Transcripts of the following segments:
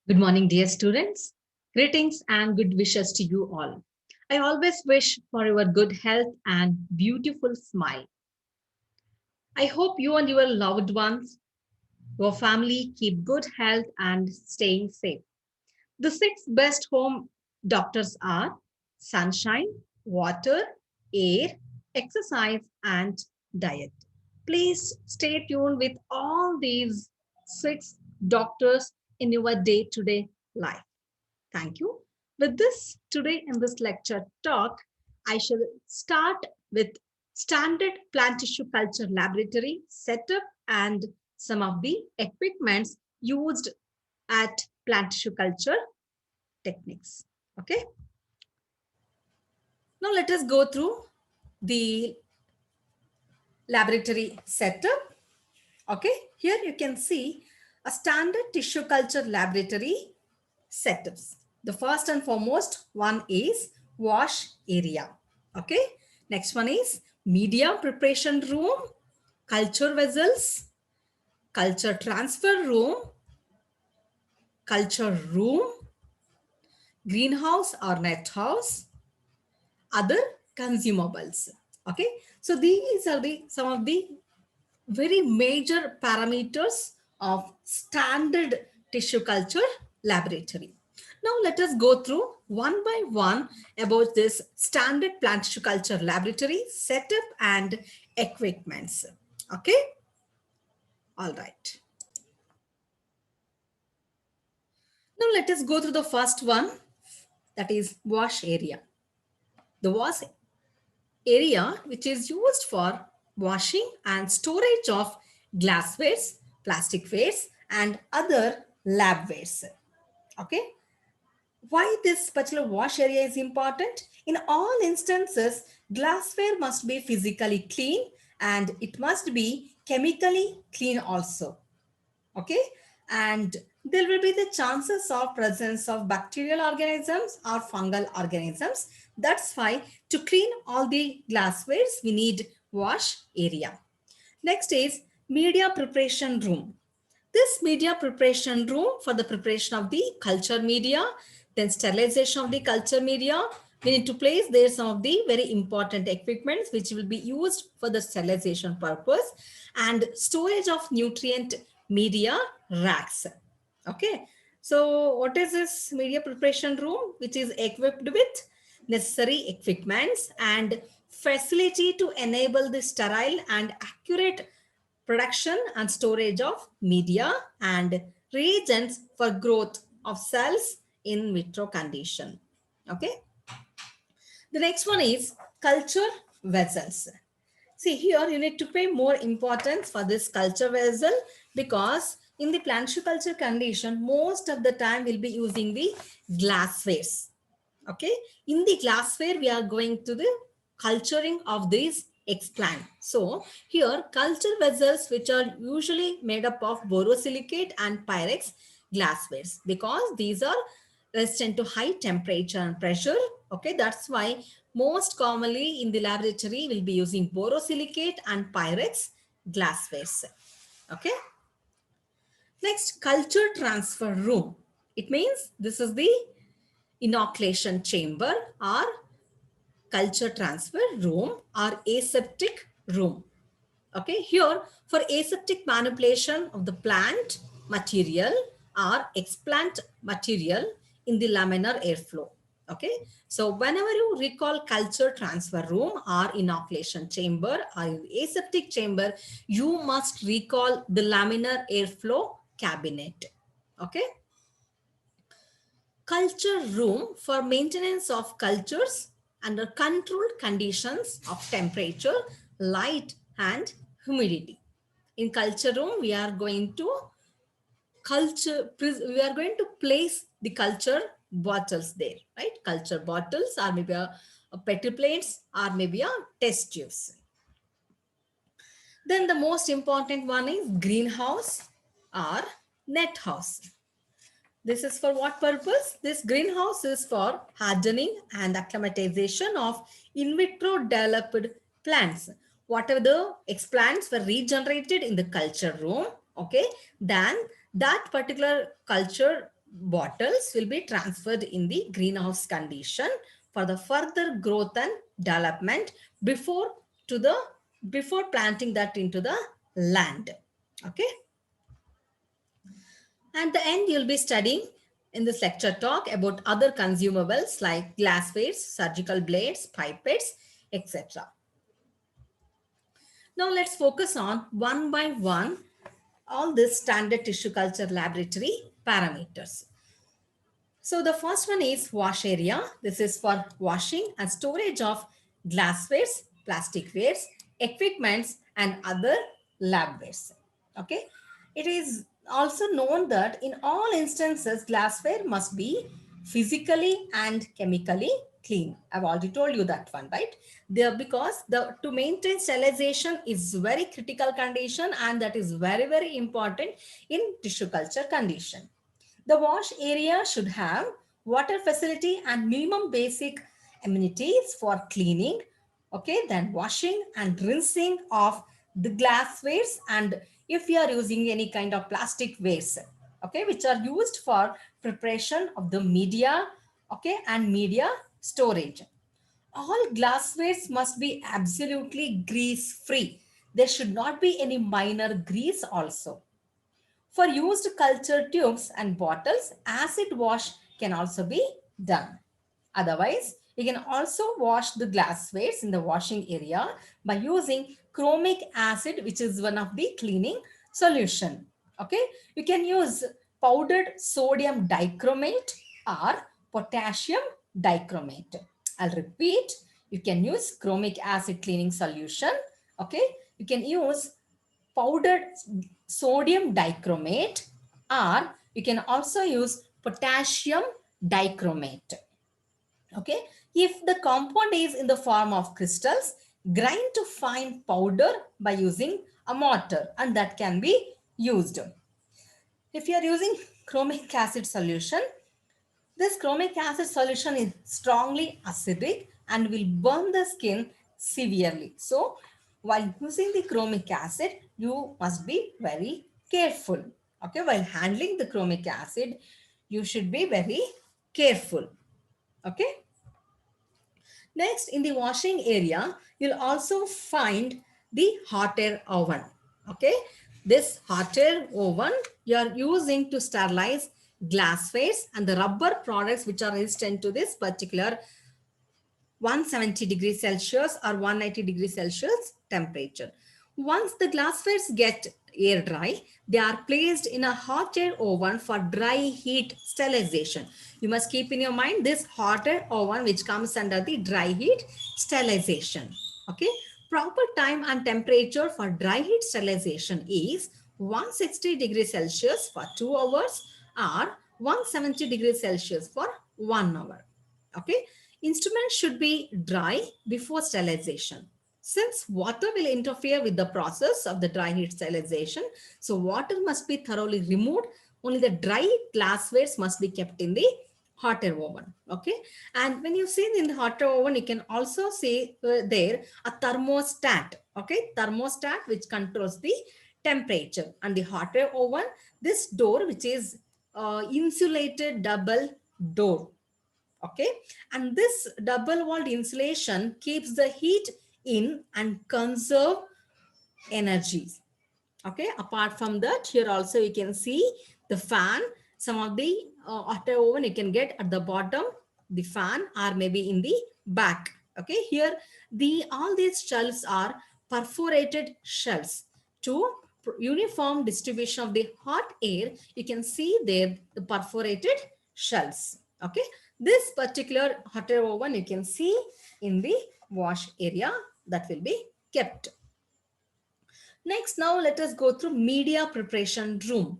Good morning, dear students. Greetings and good wishes to you all. I always wish for your good health and beautiful smile. I hope you and your loved ones, your family keep good health and staying safe. The six best home doctors are sunshine, water, air, exercise, and diet. Please stay tuned with all these six doctors in your day to day life. Thank you. With this, today in this lecture talk, I shall start with standard plant tissue culture laboratory setup and some of the equipments used at plant tissue culture techniques. Okay. Now let us go through the laboratory setup. Okay. Here you can see a standard tissue culture laboratory setups. The first and foremost one is wash area. Okay. Next one is media preparation room, culture vessels, culture transfer room, culture room, greenhouse or net house, other consumables. Okay. So these are the some of the very major parameters of standard tissue culture laboratory. Now let us go through one by one about this standard plant tissue culture laboratory setup and equipments. Okay, all right. Now let us go through the first one, that is wash area. The wash area which is used for washing and storage of glasswares, plastic wares, and other lab wares. Okay. Why this particular wash area is important? In all instances, glassware must be physically clean and it must be chemically clean also. Okay. And there will be the chances of presence of bacterial organisms or fungal organisms. That's why to clean all the glasswares, we need wash area. Next is media preparation room. This media preparation room for the preparation of the culture media, then sterilization of the culture media. We need to place there some of the very important equipments which will be used for the sterilization purpose and storage of nutrient media racks. Okay. So what is this media preparation room which is equipped with necessary equipments and facility to enable the sterile and accurate production and storage of media and reagents for growth of cells in vitro condition. Okay. The next one is culture vessels. See here, you need to pay more importance for this culture vessel because in the plant tissue culture condition, most of the time we'll be using the glasswares. Okay. In the glassware, we are going to the culturing of these explant. So here culture vessels which are usually made up of borosilicate and pyrex glasswares because these are resistant to high temperature and pressure. Okay, that's why most commonly in the laboratory we'll be using borosilicate and pyrex glasswares. Okay. Next, culture transfer room. It means this is the inoculation chamber or culture transfer room or aseptic room. Okay, here for aseptic manipulation of the plant material or explant material in the laminar airflow. Okay, so whenever you recall culture transfer room or inoculation chamber or aseptic chamber, you must recall the laminar airflow cabinet. Okay, culture room for maintenance of cultures under controlled conditions of temperature, light, and humidity. In culture room, we are going to place the culture bottles there, right? Culture bottles or maybe a petri plates or maybe a test tubes. Then the most important one is greenhouse or net house. This is for what purpose? This greenhouse is for hardening and acclimatization of in vitro developed plants. Whatever the explants were regenerated in the culture room, okay, then that particular culture bottles will be transferred in the greenhouse condition for the further growth and development before to the before planting that into the land. Okay. At the end, you'll be studying in this lecture talk about other consumables like glasswares, surgical blades, pipettes, etc. Now let's focus on one by one all this standard tissue culture laboratory parameters. So the first one is wash area. This is for washing and storage of glasswares, plasticwares, equipments, and other labwares. Okay. It is also known that in all instances, glassware must be physically and chemically clean. I've already told you that one, right? There, because the to maintain sterilization is very critical condition, and that is very, very important in tissue culture condition. The wash area should have water facility and minimum basic amenities for cleaning, okay, then washing and rinsing of the glasswares, and if you are using any kind of plastic waste, okay, which are used for preparation of the media, okay, and media storage. All glasswares must be absolutely grease free. There should not be any minor grease also. For used culture tubes and bottles, acid wash can also be done. Otherwise, you can also wash the glasswares in the washing area by using chromic acid, which is one of the cleaning solution. Okay, you can use powdered sodium dichromate or potassium dichromate. I'll repeat, you can use chromic acid cleaning solution. Okay, you can use powdered sodium dichromate, or you can also use potassium dichromate. Okay, if the compound is in the form of crystals, grind to fine powder by using a mortar, and that can be used. If you are using chromic acid solution, this chromic acid solution is strongly acidic and will burn the skin severely. So while using the chromic acid, you must be very careful. Okay, while handling the chromic acid, you should be very careful. Okay. Next, in the washing area, you'll also find the hot air oven. Okay, this hot air oven you are using to sterilize glasswares and the rubber products which are resistant to this particular 170 degrees Celsius or 190 degrees Celsius temperature. Once the glasswares get air dry, they are placed in a hot air oven for dry heat sterilization. You must keep in your mind this hot air oven which comes under the dry heat sterilization. Okay. Proper time and temperature for dry heat sterilization is 160 degrees Celsius for 2 hours or 170 degrees Celsius for 1 hour. Okay. Instruments should be dry before sterilization. Since water will interfere with the process of the dry heat sterilization, so water must be thoroughly removed. Only the dry glasswares must be kept in the hot air oven. Okay. And when you see in the hot air oven, you can also see there a thermostat. Okay. Thermostat which controls the temperature. And the hot air oven, this door which is insulated double door. Okay, and this double walled insulation keeps the heat in and conserve energies. Okay, apart from that, here also you can see the fan. Some of the hot air oven you can get at the bottom, the fan, or maybe in the back. Okay, here all these shelves are perforated shelves to uniform distribution of the hot air. You can see there the perforated shelves. Okay, this particular hot air oven you can see in the wash area that will be kept. Next, now let us go through media preparation room.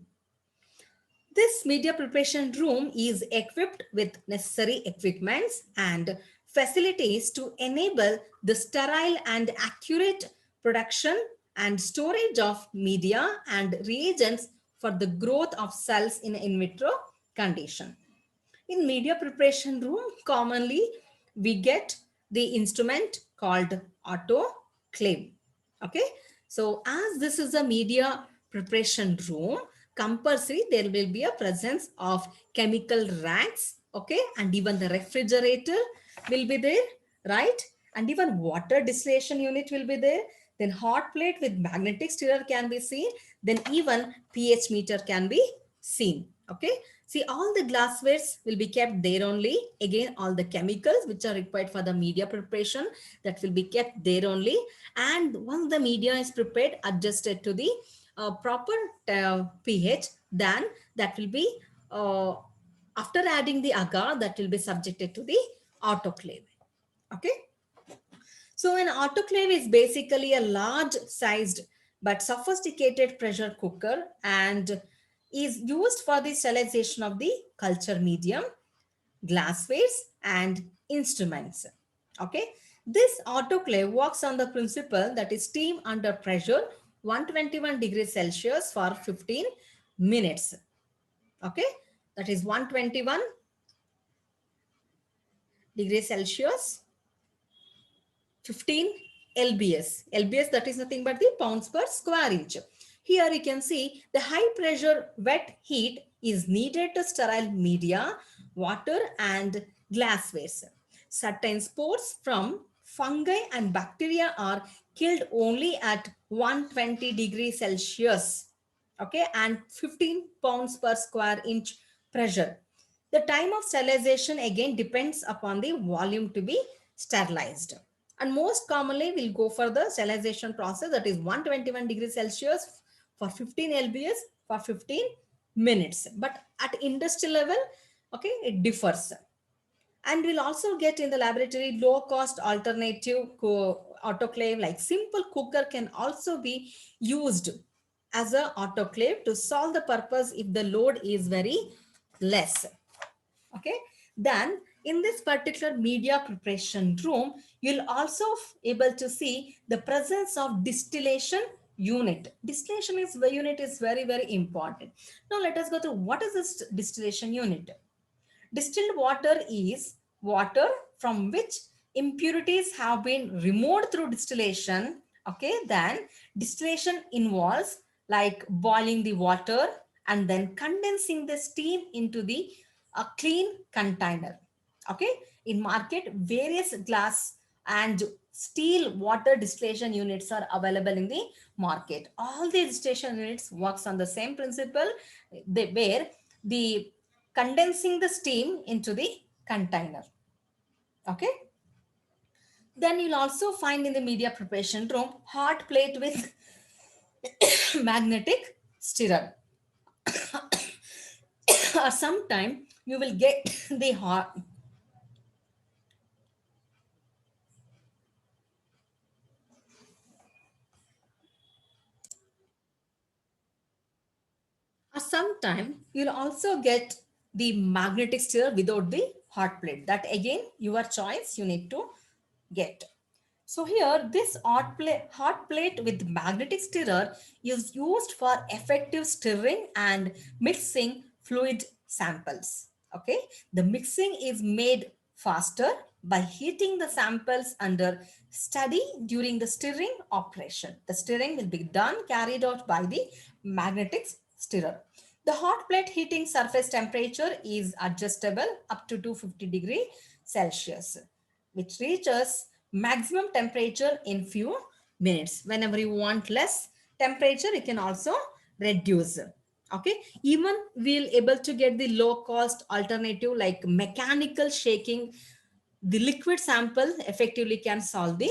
This media preparation room is equipped with necessary equipments and facilities to enable the sterile and accurate production and storage of media and reagents for the growth of cells in in vitro condition. In media preparation room, commonly we get the instrument called autoclave. Okay, so as this is a media preparation room, compulsory there will be a presence of chemical racks, okay, and even the refrigerator will be there, right? And even water distillation unit will be there. Then hot plate with magnetic stirrer can be seen. Then even pH meter can be seen, okay. See, all the glasswares will be kept there only. Again, all the chemicals which are required for the media preparation, that will be kept there only. And once the media is prepared, adjusted to the proper pH, then that will be, after adding the agar, that will be subjected to the autoclave, okay. So an autoclave is basically a large sized but sophisticated pressure cooker and is used for the sterilization of the culture medium, glasswares and instruments. Okay. This autoclave works on the principle that is steam under pressure 121 degrees Celsius for 15 minutes. Okay. That is 121 degrees Celsius, 15 lbs. Lbs, that is nothing but the pounds per square inch. Here you can see the high pressure wet heat is needed to sterile media, water and glasswares. Certain spores from fungi and bacteria are killed only at 120 degrees Celsius, okay, and 15 pounds per square inch pressure. The time of sterilization again depends upon the volume to be sterilized. And most commonly we'll go for the sterilization process, that is 121 degrees Celsius for 15 lbs for 15 minutes. But at industry level, okay, it differs. And we'll also get in the laboratory low cost alternative autoclave, like simple cooker can also be used as a autoclave to solve the purpose if the load is very less. Okay. Then in this particular media preparation room, you'll also able to see the presence of distillation unit. Distillation is unit is very, very important. Now let us go through what is this distillation unit. Distilled water is water from which impurities have been removed through distillation. Okay, then distillation involves like boiling the water and then condensing the steam into the clean container. Okay, in market, various glass and steel water distillation units are available in the market. All these distillation units works on the same principle, where the condensing the steam into the container. Okay. Then you'll also find in the media preparation room hot plate with magnetic stirrer. Or sometime you will get the hot, or sometime you'll also get the magnetic stirrer without the hot plate. That again your choice, you need to get. So here this hot plate with magnetic stirrer is used for effective stirring and mixing fluid samples. Okay, the mixing is made faster by heating the samples under study during the stirring operation. The stirring will be done carried out by the magnetic stirrer. The hot plate heating surface temperature is adjustable up to 250 degrees Celsius, which reaches maximum temperature in few minutes. Whenever you want less temperature, you can also reduce. Okay, even we'll able to get the low cost alternative like mechanical shaking. The liquid sample effectively can solve the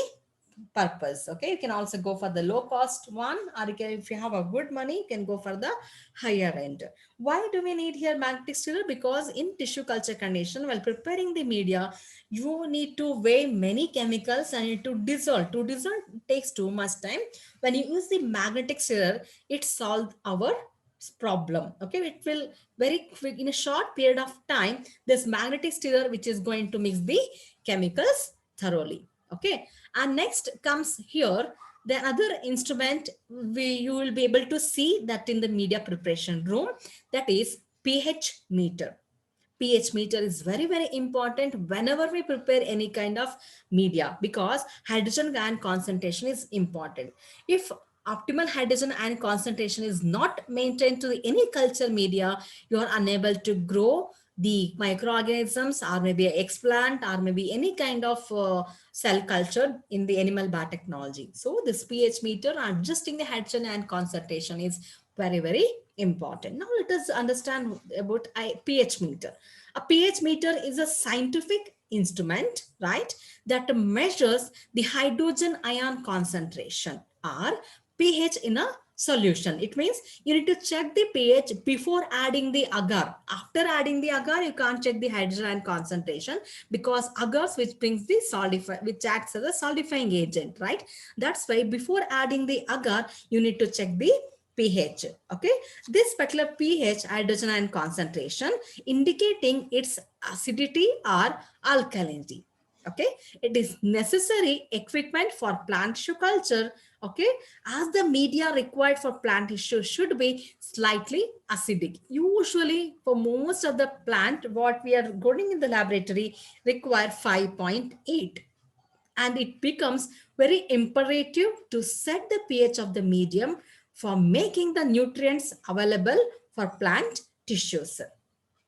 purpose. Okay, you can also go for the low cost one, or you can, if you have a good money, you can go for the higher end. Why do we need here magnetic stirrer? Because in tissue culture condition, while preparing the media, you need to weigh many chemicals and need to dissolve. To dissolve takes too much time. When you use the magnetic stirrer, it solves our problem. Okay, it will very quick, in a short period of time, this magnetic stirrer which is going to mix the chemicals thoroughly. Okay, and next comes here the other instrument you will be able to see that in the media preparation room, that is pH meter. pH meter is very, very important whenever we prepare any kind of media, because hydrogen ion concentration is important. If optimal hydrogen ion concentration is not maintained to any culture media, you are unable to grow the microorganisms, or maybe a explant, or maybe any kind of cell culture in the animal biotechnology. So this pH meter adjusting the hydrogen ion concentration is very, very important. Now let us understand about a pH meter. A pH meter is a scientific instrument, right, that measures the hydrogen ion concentration or pH in a solution. It means you need to check the pH before adding the agar. After adding the agar, you can't check the hydrogen ion concentration, because agars which brings the solidify, which acts as a solidifying agent, right? That's why before adding the agar, you need to check the pH. Okay, this particular pH, hydrogen ion concentration, indicating its acidity or alkalinity. Okay, it is necessary equipment for plant tissue culture. Okay, as the media required for plant tissue should be slightly acidic. Usually for most of the plant what we are growing in the laboratory require 5.8, and it becomes very imperative to set the pH of the medium for making the nutrients available for plant tissues.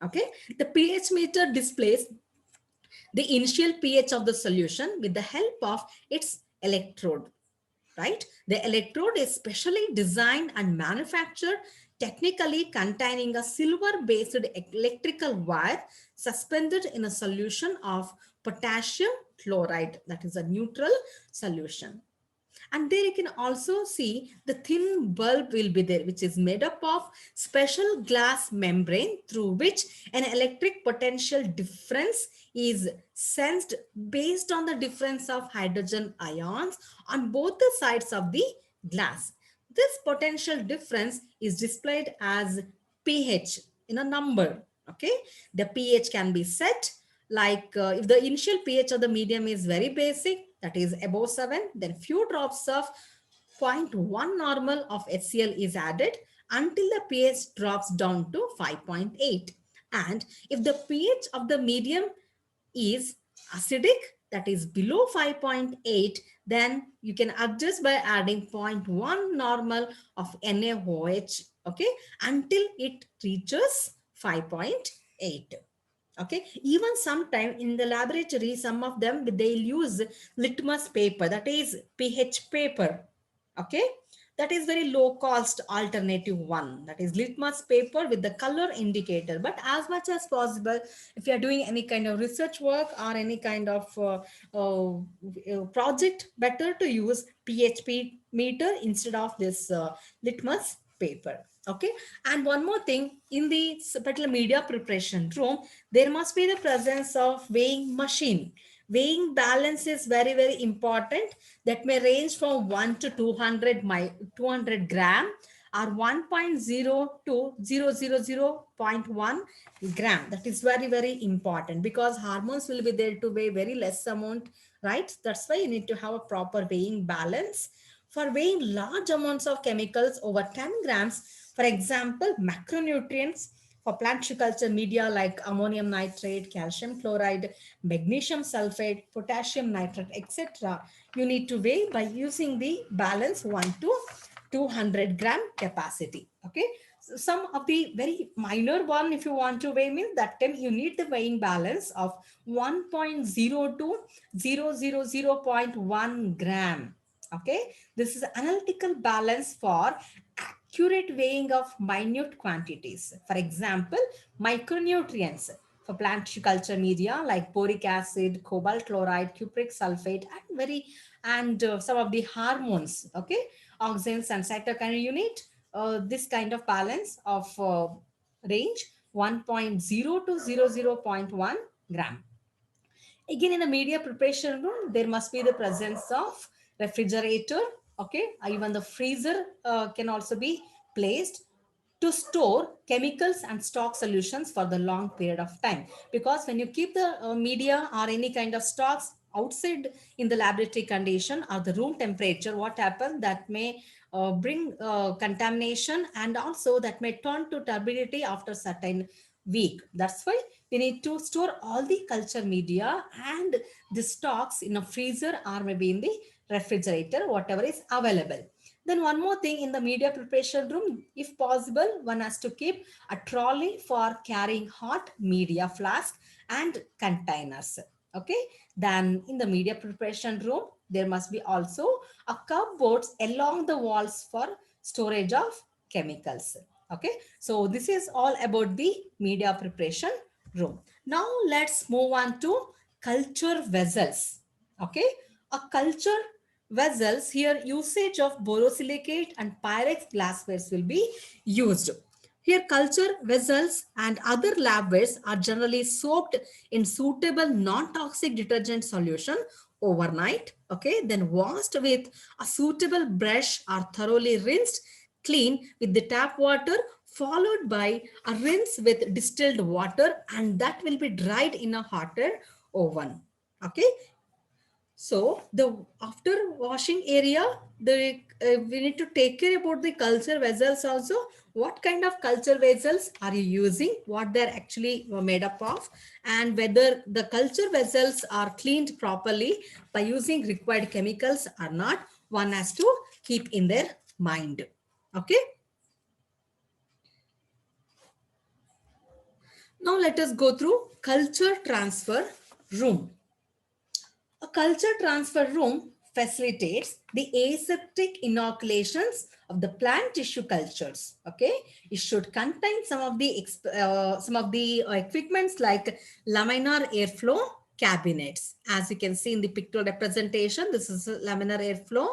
Okay, the pH meter displays the initial pH of the solution with the help of its electrode, right? The electrode is specially designed and manufactured, technically containing a silver-based electrical wire suspended in a solution of potassium chloride, that is a neutral solution. And there you can also see the thin bulb will be there, which is made up of special glass membrane through which an electric potential difference is sensed based on the difference of hydrogen ions on both the sides of the glass. This potential difference is displayed as pH in a number. Okay, the pH can be set like if the initial pH of the medium is very basic, that is above 7, then few drops of 0.1 normal of HCl is added until the pH drops down to 5.8. And if the pH of the medium is acidic, that is below 5.8, then you can adjust by adding zero point 0.1 normal of NaOH, okay, until it reaches 5.8. Okay, even sometime in the laboratory, some of them they'll use litmus paper, that is pH paper. Okay, that is very low cost alternative one, that is litmus paper with the color indicator. But as much as possible, if you are doing any kind of research work or any kind of project, better to use PHP meter instead of this litmus paper. Okay, and one more thing, in the particular media preparation room, there must be the presence of weighing machine. Weighing balance is very, very important. That may range from 1 to 200 gram, or 1.0 to 0.001 gram. That is very, very important, because hormones will be there to weigh very less amount, right? That's why you need to have a proper weighing balance. For weighing large amounts of chemicals over 10 grams, for example, macronutrients for plant culture media like ammonium nitrate, calcium chloride, magnesium sulfate, potassium nitrate, etc., you need to weigh by using the balance 1 to 200 gram capacity. Okay, so some of the very minor one, if you want to weigh, means that time you need the weighing balance of 1.0 to 0.001 gram. Okay, this is analytical balance for accurate weighing of minute quantities. For example, micronutrients for plant culture media like boric acid, cobalt chloride, cupric sulfate, and some of the hormones. Okay, auxins and cytokine unit. This kind of balance of range 1.0 to 0.1 gram. Again, in a media preparation room, there must be the presence of refrigerator. Okay, even the freezer can also be placed to store chemicals and stock solutions for the long period of time. Because when you keep the media or any kind of stocks outside in the laboratory condition or the room temperature, what happens, that may bring contamination, and also that may turn to turbidity after certain week. That's why we need to store all the culture media and the stocks in a freezer or maybe in the refrigerator, whatever is available. Then one more thing, in the media preparation room, if possible, one has to keep a trolley for carrying hot media flask and containers. Okay. Then in the media preparation room, there must be also a cupboards along the walls for storage of chemicals. Okay. So this is all about the media preparation room. Now let's move on to culture vessels. Okay. A culture vessels, here usage of borosilicate and pyrex glasswares will be used. Here culture vessels and other labwares are generally soaked in suitable non-toxic detergent solution overnight. Okay, then washed with a suitable brush or thoroughly rinsed clean with the tap water, followed by a rinse with distilled water, and that will be dried in a hotter oven. Okay, so the after washing area, the we need to take care about the culture vessels also. What kind of culture vessels are you using? What they're actually made up of, and whether the culture vessels are cleaned properly by using required chemicals or not. One has to keep in their mind. Okay. Now let us go through culture transfer room. A culture transfer room facilitates the aseptic inoculations of the plant tissue cultures. Okay, it should contain some of the equipments like laminar airflow cabinets. As you can see in the pictorial representation, this is a laminar airflow.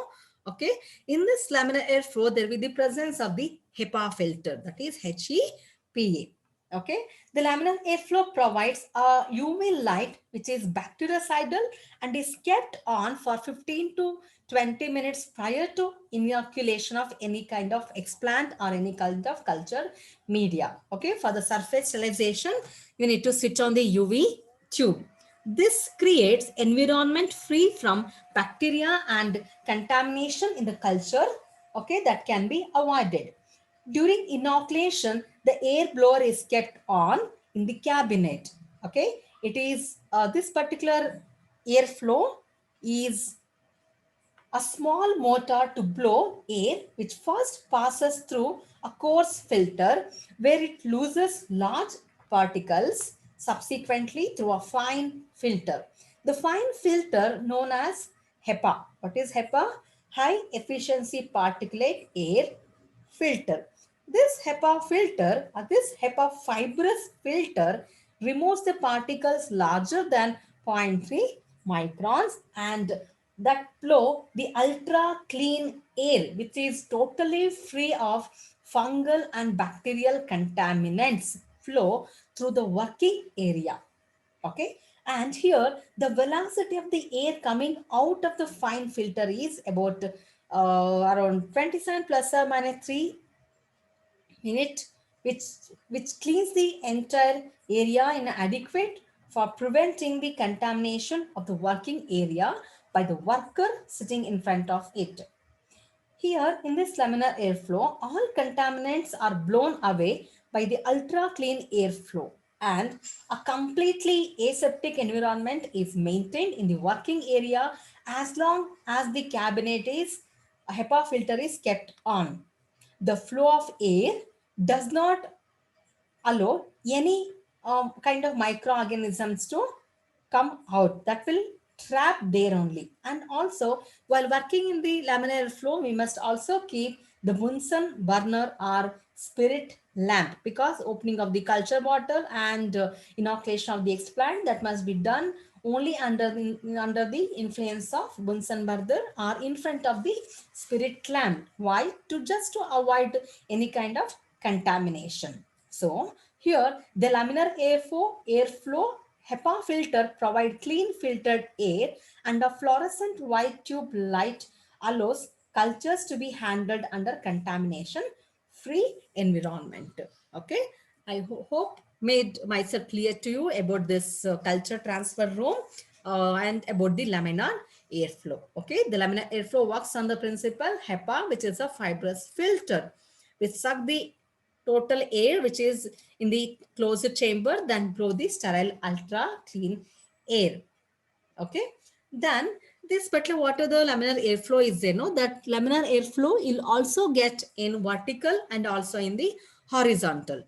Okay, in this laminar airflow, there will be the presence of the HEPA filter, that is HEPA. Okay, the laminar airflow provides a UV light which is bactericidal and is kept on for 15 to 20 minutes prior to inoculation of any kind of explant or any kind of culture media. Okay, for the surface sterilization, you need to switch on the UV tube. This creates environment free from bacteria and contamination in the culture. Okay, that can be avoided. During inoculation, the air blower is kept on in the cabinet. Okay, it is this particular airflow is a small motor to blow air which first passes through a coarse filter where it loses large particles subsequently through a fine filter. The fine filter known as HEPA. What is HEPA? High efficiency particulate air filter. This HEPA filter, this HEPA fibrous filter removes the particles larger than zero point 0.3 microns and that flow the ultra clean air which is totally free of fungal and bacterial contaminants flow through the working area. Okay, and here the velocity of the air coming out of the fine filter is about around 27 plus or minus 3 minute, which cleans the entire area in adequate for preventing the contamination of the working area by the worker sitting in front of it. Here in this laminar airflow, all contaminants are blown away by the ultra clean airflow and a completely aseptic environment is maintained in the working area as long as the cabinet is a HEPA filter is kept on. The flow of air does not allow any kind of microorganisms to come out. That will trap there only. And also, while working in the laminar flow, we must also keep the Bunsen burner or spirit lamp because opening of the culture bottle and inoculation of the explant that must be done only under the influence of Bunsen burner or in front of the spirit lamp. Why? To just to avoid any kind of contamination. So here the laminar airflow HEPA filter provide clean filtered air and a fluorescent white tube light allows cultures to be handled under contamination free environment. Okay, I hope made myself clear to you about this culture transfer room and about the laminar airflow. Okay, the laminar airflow works on the principle HEPA, which is a fibrous filter which suck the total air which is in the closed chamber, then blow the sterile ultra clean air. Okay, then This particular water, the laminar airflow is there, no? That laminar airflow will also get in vertical and also in the horizontal.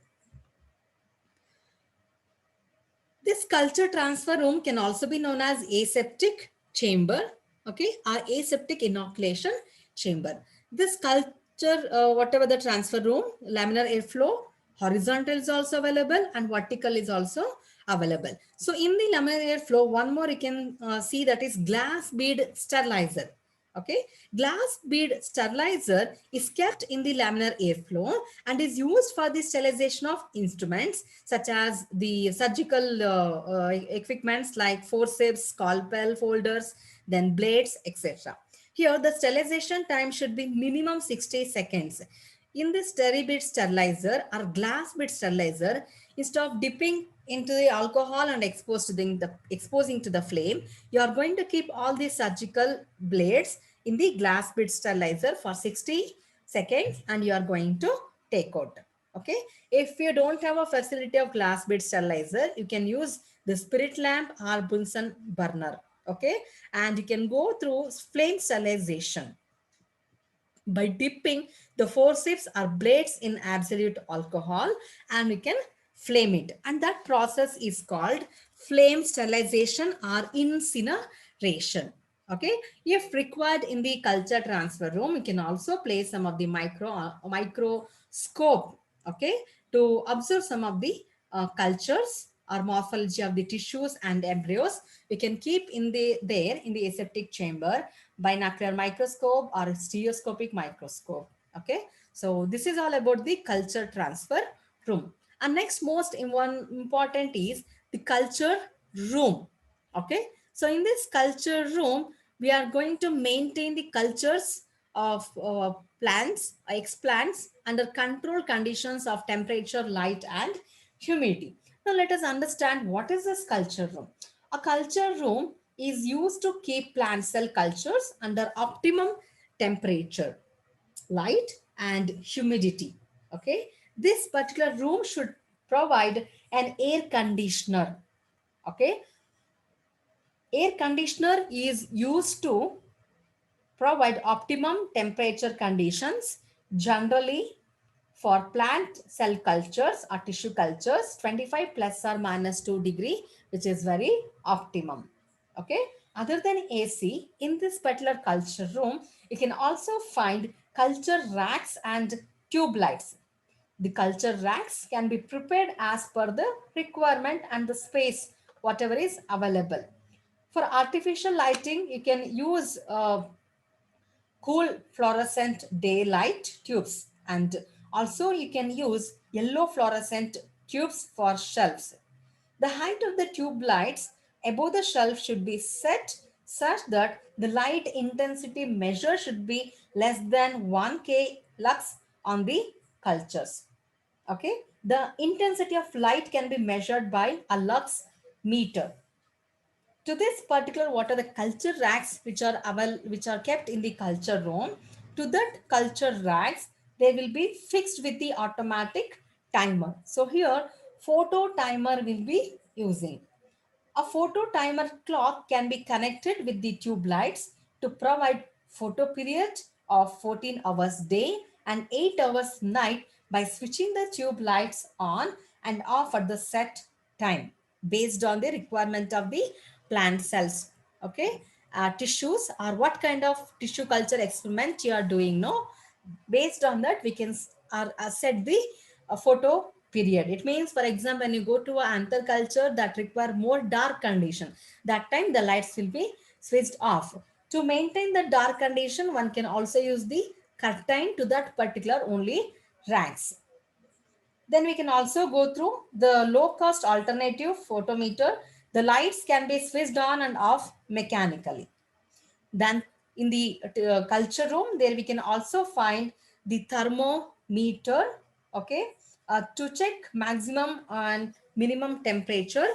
This culture transfer room can also be known as aseptic chamber, okay, or aseptic inoculation chamber. This culture, whatever the transfer room, laminar airflow, horizontal is also available and vertical is also available. So in the laminar airflow, one more you can see, that is glass bead sterilizer. Okay, glass bead sterilizer is kept in the laminar airflow and is used for the sterilization of instruments such as the surgical equipments like forceps, scalpel, folders, then blades, etc. Here, the sterilization time should be minimum 60 seconds. In this Steribit sterilizer or glass bead sterilizer, instead of dipping into the alcohol and exposing to the flame, you are going to keep all the surgical blades in the glass bead sterilizer for 60 seconds and you are going to take out. Okay. If you don't have a facility of glass bead sterilizer, you can use the spirit lamp or Bunsen burner. Okay. And you can go through flame sterilization by dipping the forceps or blades in absolute alcohol and we can flame it, and that process is called flame sterilization or incineration. Okay, if required in the culture transfer room, you can also place some of the microscope, okay, to observe some of the cultures or morphology of the tissues and embryos. We can keep in the there in the aseptic chamber, binocular microscope or stereoscopic microscope. Okay, so this is all about the culture transfer room. And next most one important is the culture room. Okay, so in this culture room, we are going to maintain the cultures of plants, explants under controlled conditions of temperature, light, and humidity. Now let us understand what is this culture room. A culture room is used to keep plant cell cultures under optimum temperature, light, and humidity. Okay, this particular room should provide an air conditioner. Okay, air conditioner is used to provide optimum temperature conditions, generally for plant cell cultures or tissue cultures 25 plus or minus 2 degree, which is very optimum. Okay, other than AC, in this particular culture room you can also find culture racks and tube lights. The culture racks can be prepared as per the requirement and the space whatever is available. For artificial lighting, you can use cool fluorescent daylight tubes, and also you can use yellow fluorescent tubes for shelves. The height of the tube lights above the shelf should be set such that the light intensity measure should be less than 1K lux on the cultures. Okay, the intensity of light can be measured by a lux meter. To this particular, what are the culture racks which are kept in the culture room? To that culture racks, they will be fixed with the automatic timer. So here photo timer will be using. A photo timer clock can be connected with the tube lights to provide photo period of 14 hours day and 8 hours night by switching the tube lights on and off at the set time based on the requirement of the plant cells. Okay, tissues or what kind of tissue culture experiment you are doing. No, based on that we can set the photo period. It means, for example, when you go to an anther culture that require more dark condition, that time the lights will be switched off. To maintain the dark condition, one can also use the curtain to that particular only racks. Then we can also go through the low cost alternative photometer. The lights can be switched on and off mechanically. Then in the culture room, there we can also find the thermometer, okay, to check maximum and minimum temperature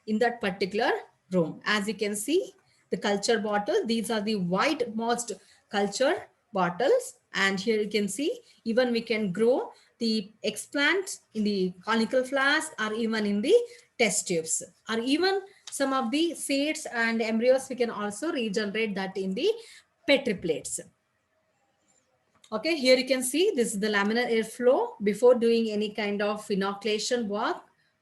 in that particular room. As you can see, the culture bottle, these are the wide-most culture bottles. And here you can see, even we can grow the explant in the conical flask or even in the test tubes, or even some of the seeds and embryos, we can also regenerate that in the petri plates. Okay, here you can see this is the laminar airflow before doing any kind of inoculation work.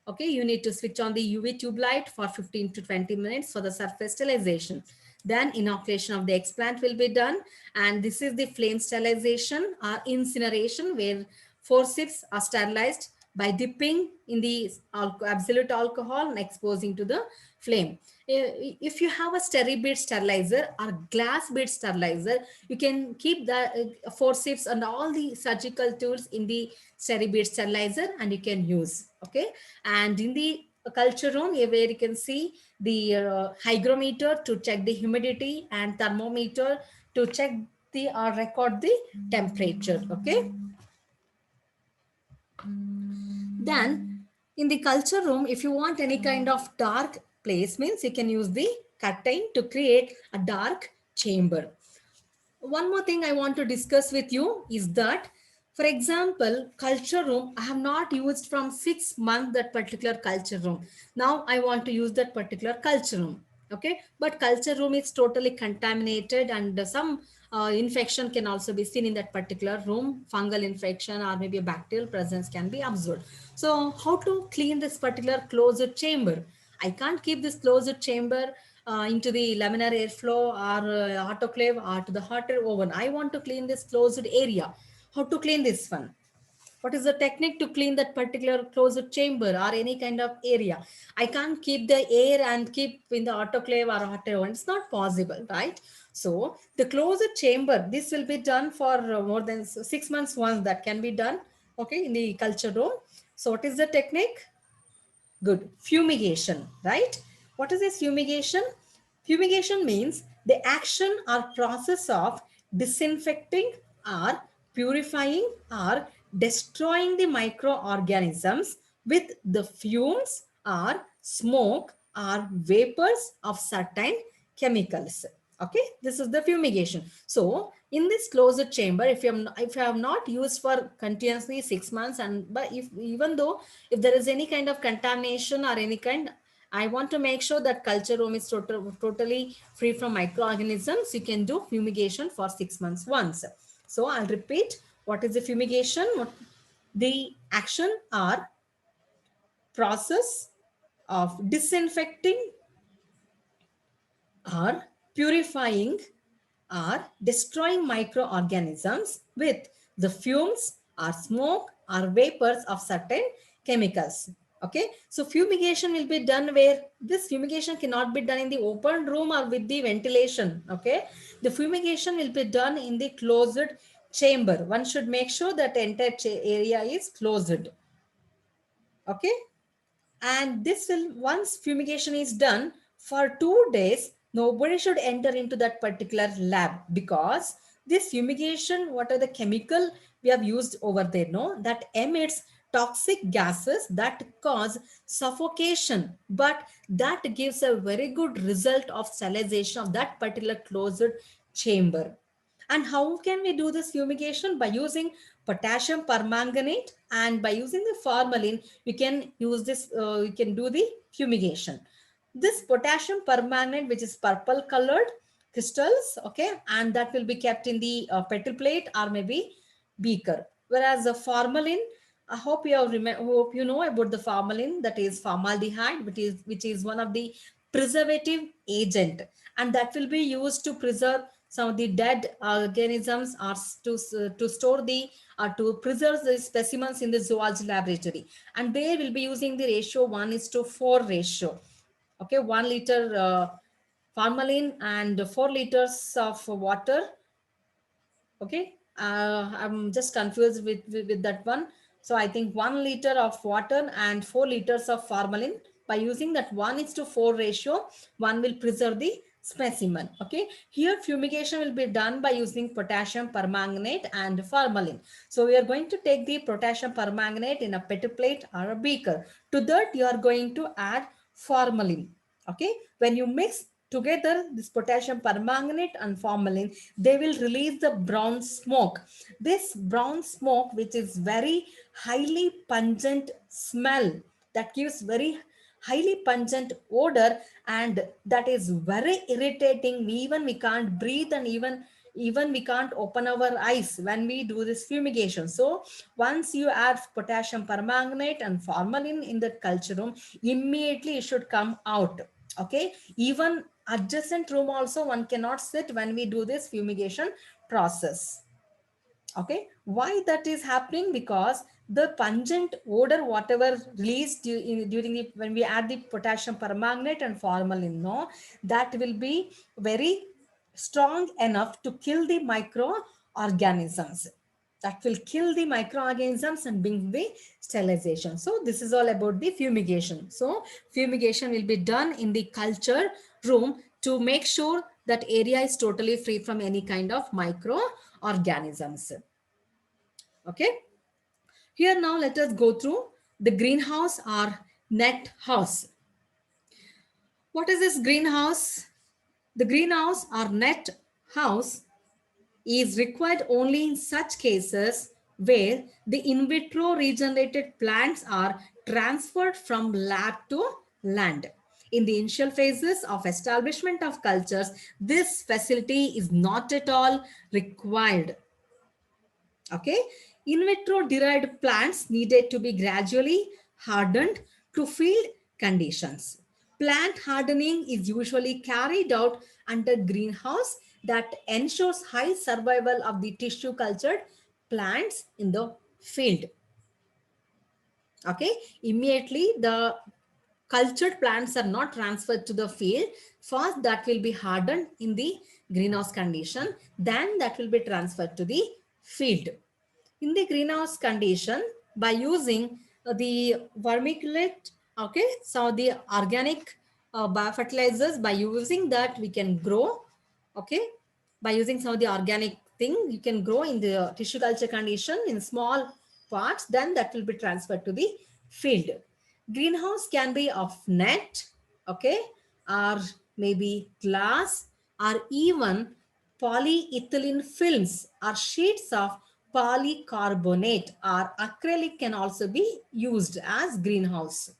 Okay, you need to switch on the UV tube light for 15 to 20 minutes for the surface sterilization. Then inoculation of the explant will be done. And this is the flame sterilization or incineration, where forceps are sterilized by dipping in the absolute alcohol and exposing to the flame. If you have a bead sterilizer or glass bead sterilizer, you can keep the forceps and all the surgical tools in the bead sterilizer and you can use. Okay, and in the culture room, where you can see the hygrometer to check the humidity and thermometer to check the or record the temperature. Okay, then in the culture room, if you want any kind of dark place, means you can use the curtain to create a dark chamber. One more thing I want to discuss with you is that, for example, culture room, I have not used from 6 months that particular culture room. Now I want to use that particular culture room. Okay, but culture room is totally contaminated and some infection can also be seen in that particular room. Fungal infection or maybe a bacterial presence can be observed. So how to clean this particular closed chamber? I can't keep this closed chamber into the laminar airflow or autoclave or to the hot air oven. I want to clean this closed area. How to clean this one? What is the technique to clean that particular closed chamber or any kind of area? I can't keep the air and keep in the autoclave or hot air oven. It's not possible, right? So the closed chamber, this will be done for more than 6 months once. That can be done, okay, in the culture room. So what is the technique? Good. Fumigation, right? What is this fumigation? Fumigation means the action or process of disinfecting or purifying or destroying the microorganisms with the fumes or smoke or vapors of certain chemicals. Okay, this is the fumigation. So in this closed chamber, if you have not used for continuously 6 months, and but if even though if there is any kind of contamination or any kind, I want to make sure that culture room is totally free from microorganisms, you can do fumigation for 6 months once. So I'll repeat, what is the fumigation? The action or process of disinfecting or purifying or destroying microorganisms with the fumes or smoke or vapors of certain chemicals. Okay, so fumigation will be done where this fumigation cannot be done in the open room or with the ventilation. Okay, the fumigation will be done in the closed chamber. One should make sure that the entire area is closed. Okay, and this will, once fumigation is done for 2 days, nobody should enter into that particular lab, because this fumigation, what are the chemical we have used over there, no, that emits toxic gases that cause suffocation, but that gives a very good result of sterilization of that particular closed chamber. And how can we do this fumigation? By using potassium permanganate and by using the formalin, we can use this, we can do the fumigation. This potassium permanganate, which is purple colored crystals, okay, and that will be kept in the petri plate or maybe beaker. Whereas the formalin, I hope you have hope you know about the formalin, that is formaldehyde, which is one of the preservative agent, and that will be used to preserve some of the dead organisms or to store the to preserve the specimens in the zoology laboratory, and they will be using the ratio 1:4 ratio. Okay, 1 liter formalin and 4 liters of water. Okay, I'm just confused with that one. So I think 1 liter of water and 4 liters of formalin. By using that 1:4 ratio, one will preserve the specimen. Okay, here fumigation will be done by using potassium permanganate and formalin. So we are going to take the potassium permanganate in a petri plate or a beaker. To that you are going to add formalin. Okay, when you mix together this potassium permanganate and formalin, they will release the brown smoke. This brown smoke, which is very highly pungent smell, that gives very highly pungent odor, and that is very irritating. We can't breathe, and even we can't open our eyes when we do this fumigation. So once you add potassium permanganate and formalin in the culture room, immediately it should come out. Okay, even adjacent room also one cannot sit when we do this fumigation process. Okay, why that is happening? Because the pungent odor whatever released during the when we add the potassium permanganate and formalin, no, that will be very strong enough to kill the microorganisms. That will kill the microorganisms and bring the sterilization. So this is all about the fumigation. So fumigation will be done in the culture room to make sure that area is totally free from any kind of microorganisms. Okay, here now let us go through the greenhouse or net house. What is this greenhouse? The greenhouse or net house is required only in such cases where the in vitro regenerated plants are transferred from lab to land. In the initial phases of establishment of cultures, this facility is not at all required. Okay, in vitro derived plants needed to be gradually hardened to field conditions. Plant hardening is usually carried out under greenhouse that ensures high survival of the tissue cultured plants in the field. Okay, immediately the cultured plants are not transferred to the field. First that will be hardened in the greenhouse condition, then that will be transferred to the field. In the greenhouse condition, by using the vermiculite, okay, so the organic biofertilizers, by using that we can grow. Okay, by using some of the organic thing you can grow in the tissue culture condition in small parts, then that will be transferred to the field. Greenhouse can be of net, okay, or maybe glass, or even polyethylene films or sheets of polycarbonate or acrylic can also be used as greenhouse.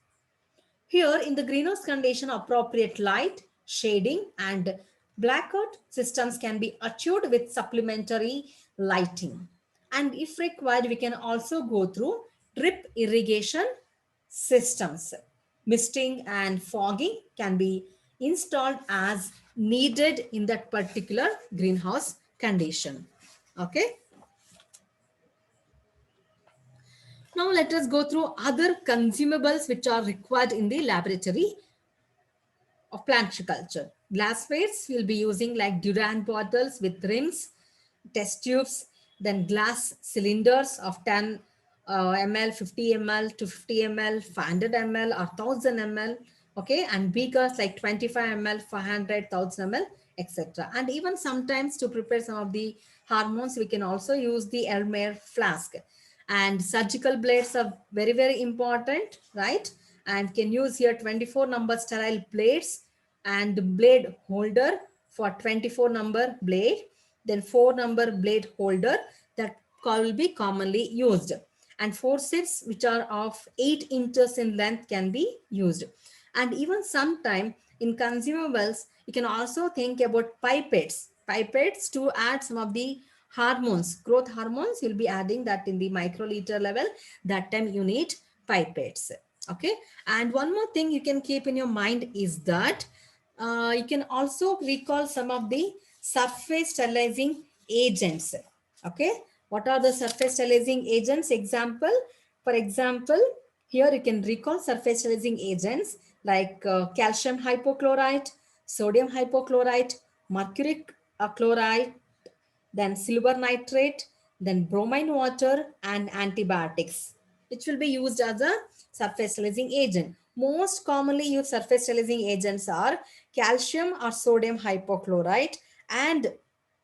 Here in the greenhouse condition, appropriate light, shading and blackout systems can be achieved with supplementary lighting. And if required, we can also go through drip irrigation systems. Misting and fogging can be installed as needed in that particular greenhouse condition. Okay. Now let us go through other consumables which are required in the laboratory of plant culture. Glasswares will be using like Durand bottles with rims, test tubes, then glass cylinders of 10 ml, 50 ml, 250 ml, 500 ml or 1000 ml. Okay, and beakers like 25 ml, 500, 1000 ml, etc. And even sometimes to prepare some of the hormones, we can also use the Elmer flask. And surgical blades are very important, right? And can use here 24 number sterile blades and blade holder for 24 number blade, then 4 number blade holder that will be commonly used, and forceps which are of 8 inches in length can be used. And even sometime in consumables you can also think about pipettes to add some of the hormones, growth hormones. You'll be adding that in the microliter level. That time you need pipettes. Okay, and one more thing you can keep in your mind is that you can also recall some of the surface sterilizing agents. Okay, what are the surface sterilizing agents? For example, here you can recall surface sterilizing agents like calcium hypochlorite, sodium hypochlorite, mercuric chloride, then silver nitrate, then bromine water and antibiotics, which will be used as a surface sterilizing agent. Most commonly used surface sterilizing agents are calcium or sodium hypochlorite and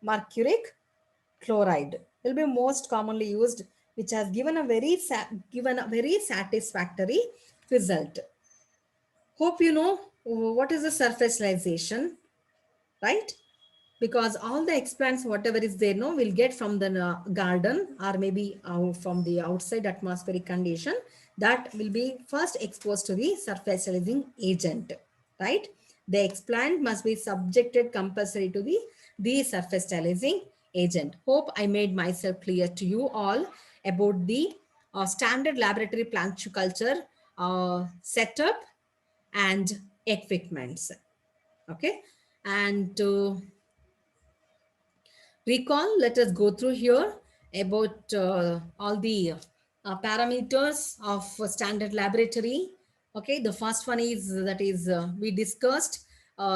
mercuric chloride will be most commonly used, which has given a very satisfactory result. Hope you know what is the surface sterilization, right? Because all the explants whatever is there no will get from the garden or maybe from the outside atmospheric condition, that will be first exposed to the surface stabilizing agent, right? The explant must be subjected compulsory to the surface stabilizing agent. Hope I made myself clear to you all about the standard laboratory plant culture setup and equipments. Okay, and recall, let us go through here about all the parameters of a standard laboratory. Okay, the first one is that is we discussed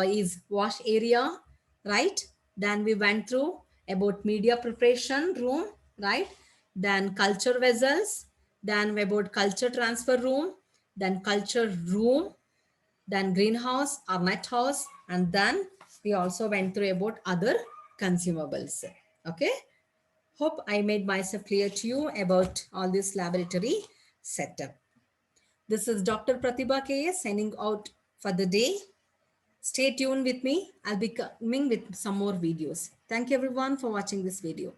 is wash area, right? Then we went through about media preparation room, right? Then culture vessels, then about culture transfer room, then culture room, then greenhouse or net house, and then we also went through about other consumables. Okay, hope I made myself clear to you about all this laboratory setup. This is Dr. Pratibha KS signing out for the day. Stay tuned with me. I'll be coming with some more videos. Thank you everyone for watching this video.